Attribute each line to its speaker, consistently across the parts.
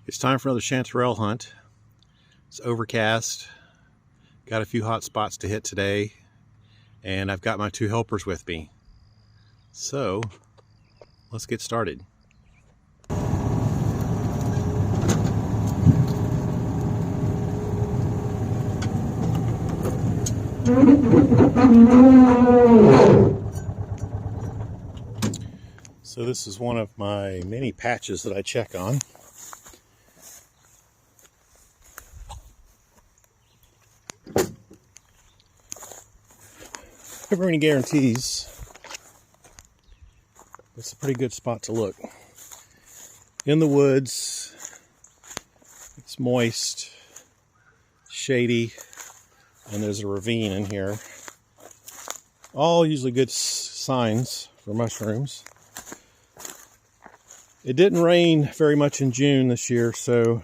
Speaker 1: It's time for another chanterelle hunt. It's overcast. Got a few hot spots to hit today, and I've got my two helpers with me. So let's get started. So this is one of my many patches that I check on. Never any guarantees. It's a pretty good spot to look. In the woods, it's moist, shady, and there's a ravine in here. All usually good signs for mushrooms. It didn't rain very much in June this year, so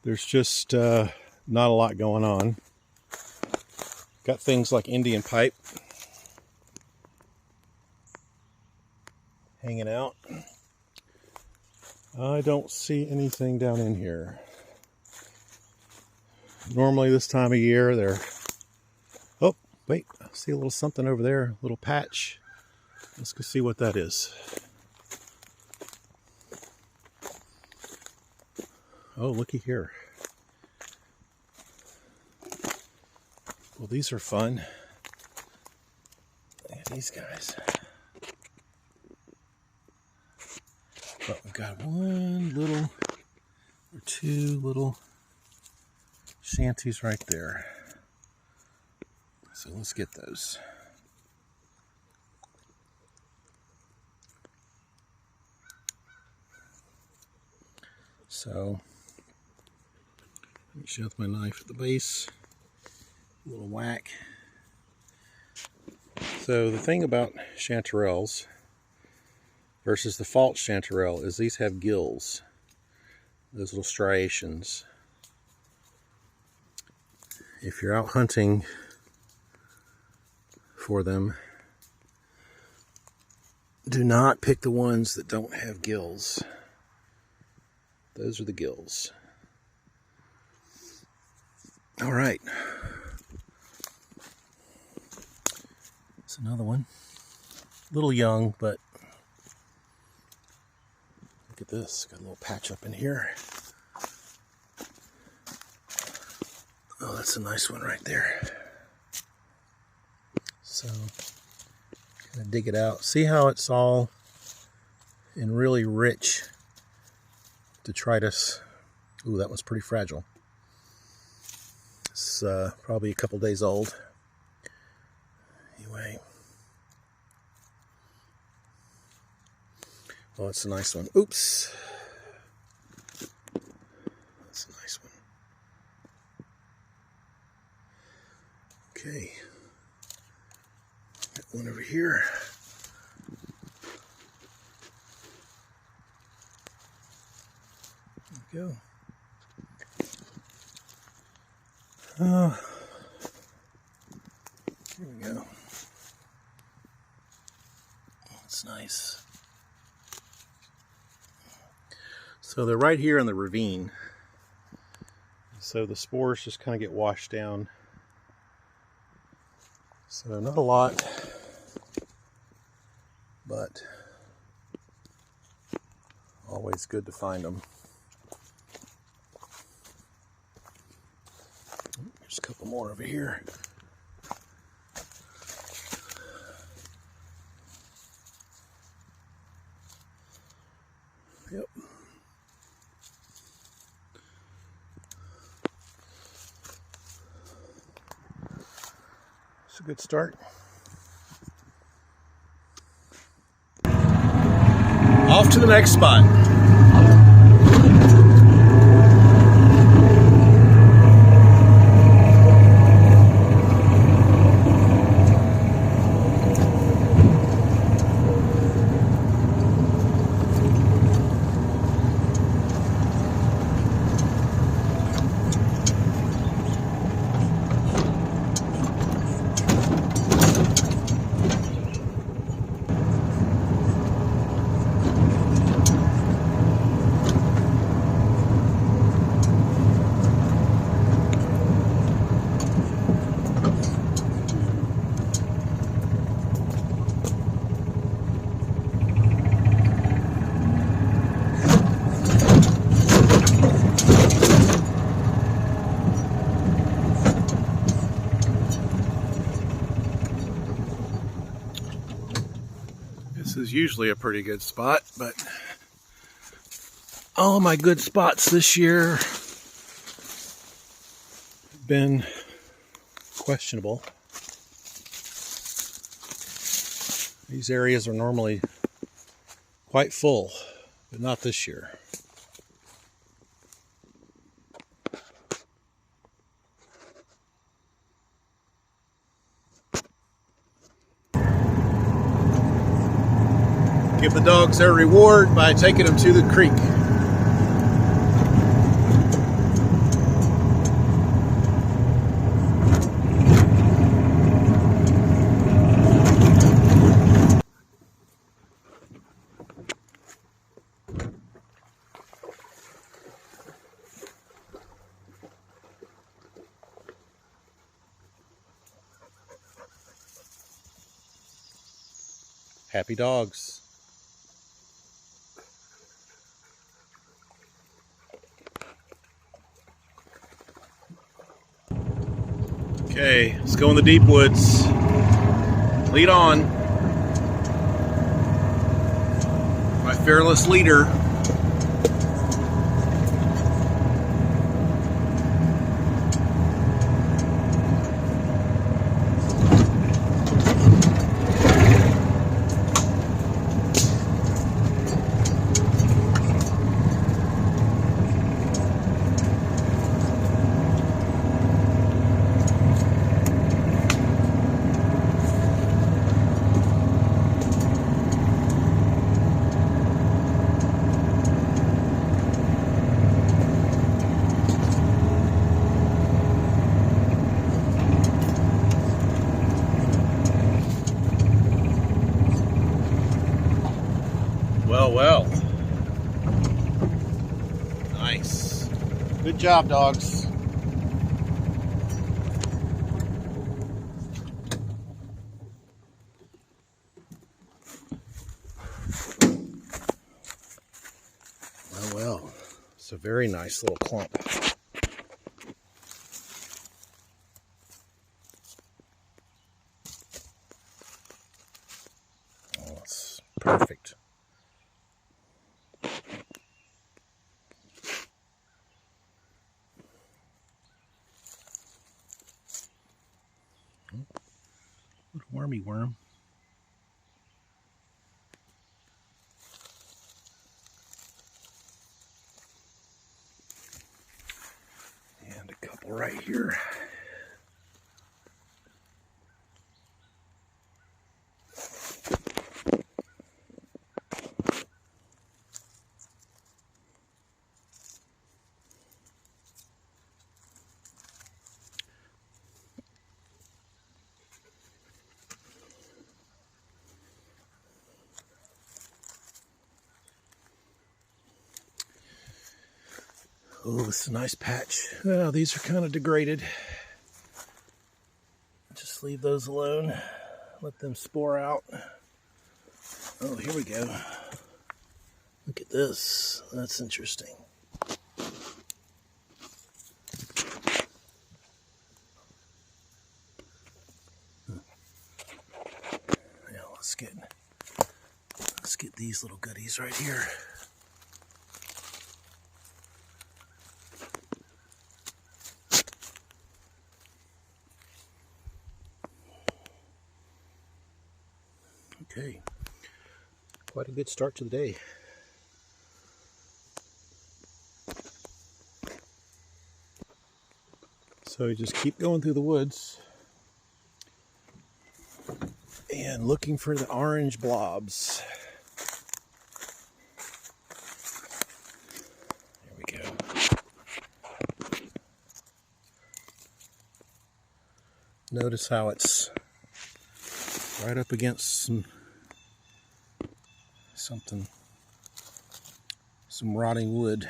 Speaker 1: there's just not a lot going on. Got things like Indian pipe hanging out. I don't see anything down in here. Normally this time of year they're... Oh, wait, I see a little something over there, a little patch. Let's go see what that is. Oh, looky here. Well, these are fun. Look at these guys. But we've got one little or two little shanties right there. So let's get those. So let me shut my knife at the base. A little whack. So the thing about chanterelles versus the false chanterelle is these have gills, those little striations. If you're out hunting for them, do not pick the ones that don't have gills. Those are the gills. All right. It's another one. A little young, but look at this. Got a little patch up in here. Oh, that's a nice one right there. So, gonna dig it out. See how it's all in really rich detritus. Ooh, that one's pretty fragile. It's probably a couple days old. Anyway. Oh, that's a nice one. Oops. That's a nice one. Okay. Got one over here. There we go. Here we go. That's nice. So they're right here in the ravine. So the spores just kind of get washed down. So not a lot, but always good to find them. There's a couple more over here. Yep. It's a good start. Off to the next spot. is usually a pretty good spot, but all of my good spots this year have been questionable. These areas are normally quite full, but not this year. Give the dogs their reward by taking them to the creek. Happy dogs. Okay, let's go in the deep woods. Lead on. My fearless leader. Well. Nice. Good job, dogs. Well. It's a very nice little clump. Oh, it's perfect. Little wormy worm. And a couple right here. Oh, this is a nice patch. Well, these are kind of degraded. Just leave those alone. Let them spore out. Oh, here we go. Look at this. That's interesting. Yeah, let's get these little goodies right here. Okay, quite a good start to the day. So you just keep going through the woods and looking for the orange blobs. There we go. Notice how it's right up against some rotting wood.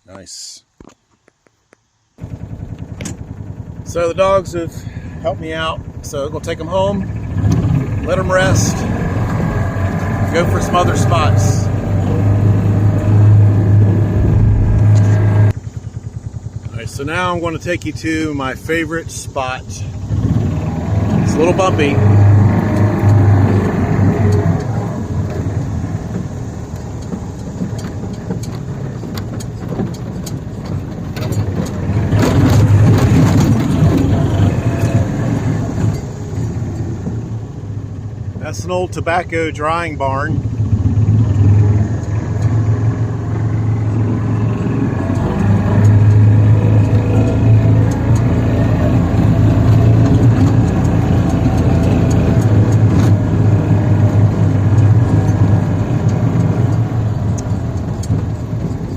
Speaker 1: Nice. So the dogs have helped me out, so I'm gonna take them home, let them rest, go for some other spots. Nice So now I'm going to take you to my favorite spot. It's a little bumpy. That's an old tobacco drying barn.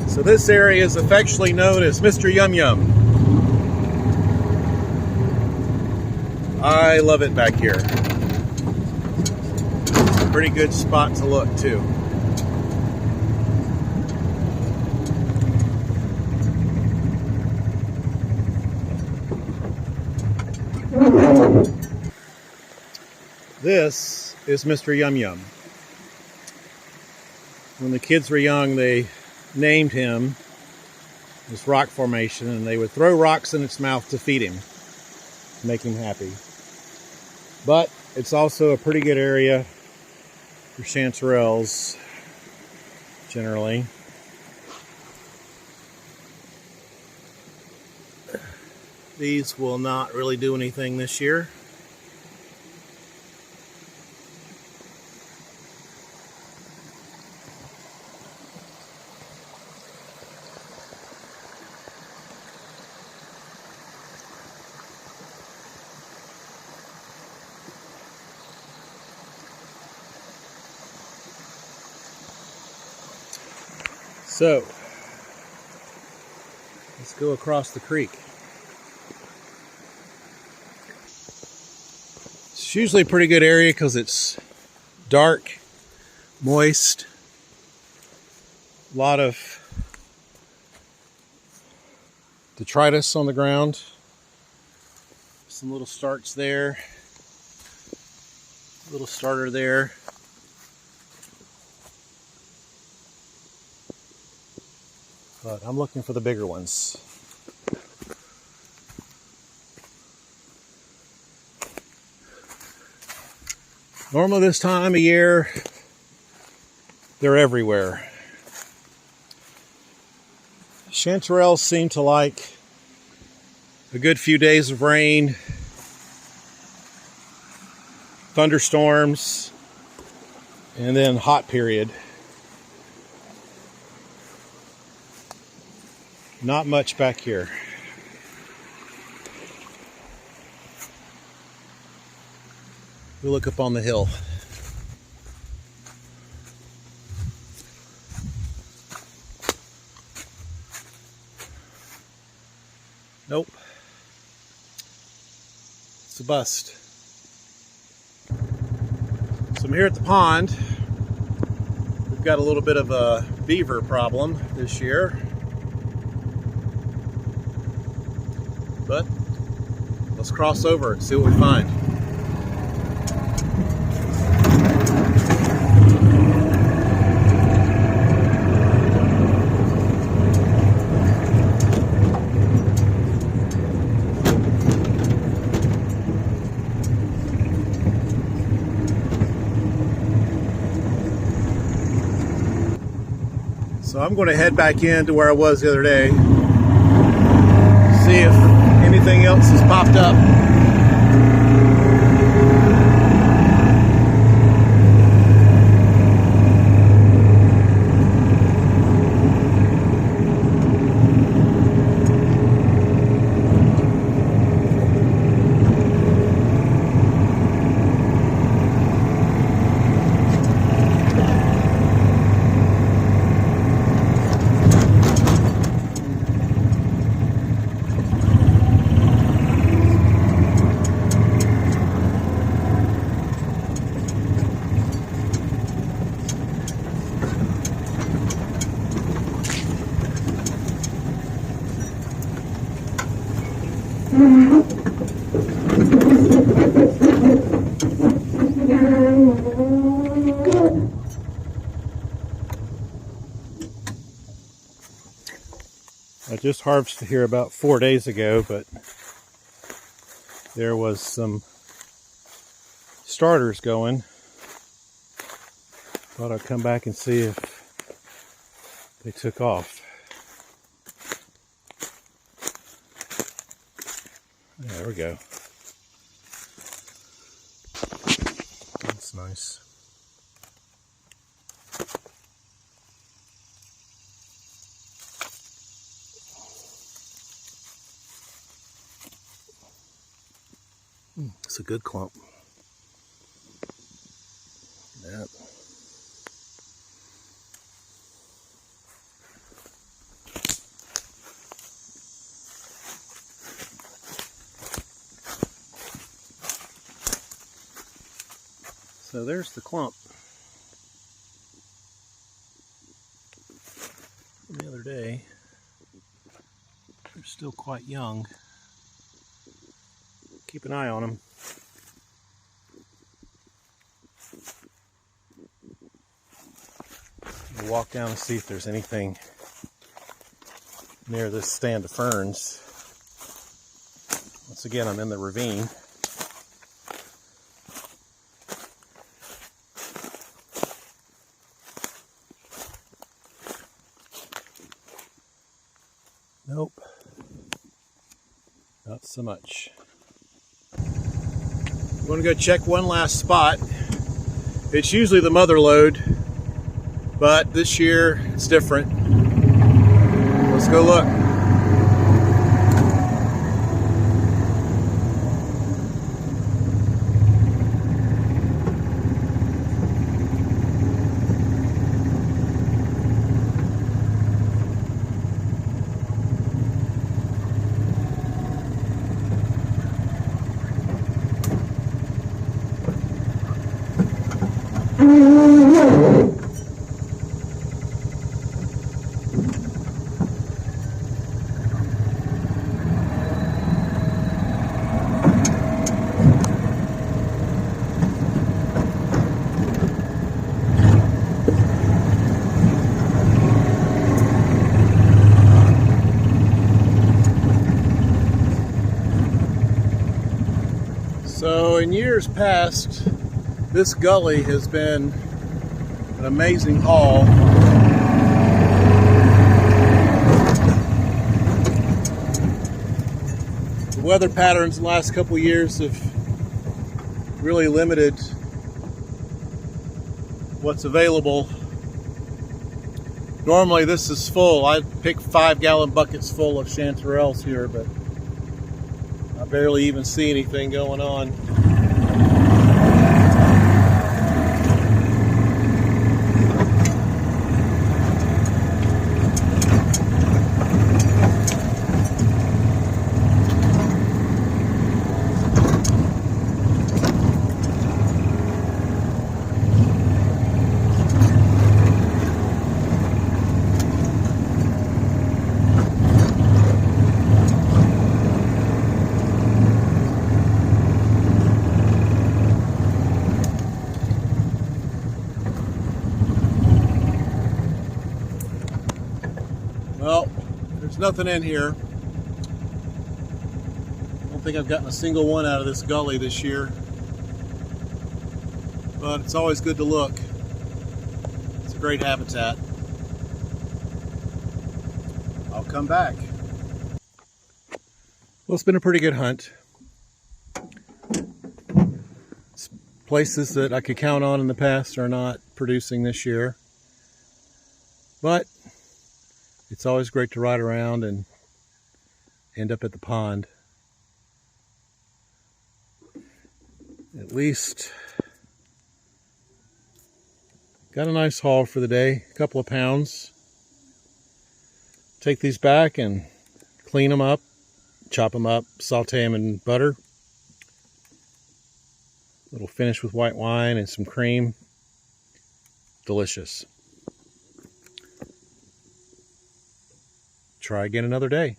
Speaker 1: So this area is affectionately known as Mr. Yum Yum. I love it back here. Pretty good spot to look too. This is Mr. Yum Yum. When the kids were young, they named him this rock formation, and they would throw rocks in its mouth to feed him, to make him happy. But it's also a pretty good area for chanterelles, generally. These will not really do anything this year. So, let's go across the creek. It's usually a pretty good area because it's dark, moist, a lot of detritus on the ground, some little starts there, little starter there. But I'm looking for the bigger ones. Normally this time of year, they're everywhere. Chanterelles seem to like a good few days of rain, thunderstorms, and then hot period. Not much back here. We'll look up on the hill. Nope. It's a bust. So I'm here at the pond. We've got a little bit of a beaver problem this year. But let's cross over and see what we find. So I'm going to head back into where I was the other day. See if anything else has popped up. just harvested here about 4 days ago, but there was some starters going. Thought I'd come back and see if they took off. Yeah, there we go. That's nice. It's a good clump. Yeah. So there's the clump. The other day, they're still quite young. Keep an eye on them. We'll walk down and see if there's anything near this stand of ferns. Once again, I'm in the ravine. Nope, not so much. I'm going to go check one last spot. It's usually the mother lode, but this year it's different. Let's go look. So in years past, this gully has been an amazing haul. The weather patterns in the last couple of years have really limited what's available. Normally this is full. I pick 5-gallon buckets full of chanterelles here, but I barely even see anything going on. Well, there's nothing in here. I don't think I've gotten a single one out of this gully this year. But it's always good to look. It's a great habitat. I'll come back. Well, it's been a pretty good hunt. Places that I could count on in the past are not producing this year. But it's always great to ride around and end up at the pond. At least got a nice haul for the day, a couple of pounds. Take these back and clean them up, chop them up, saute them in butter. A little finish with white wine and some cream. Delicious. Try again another day.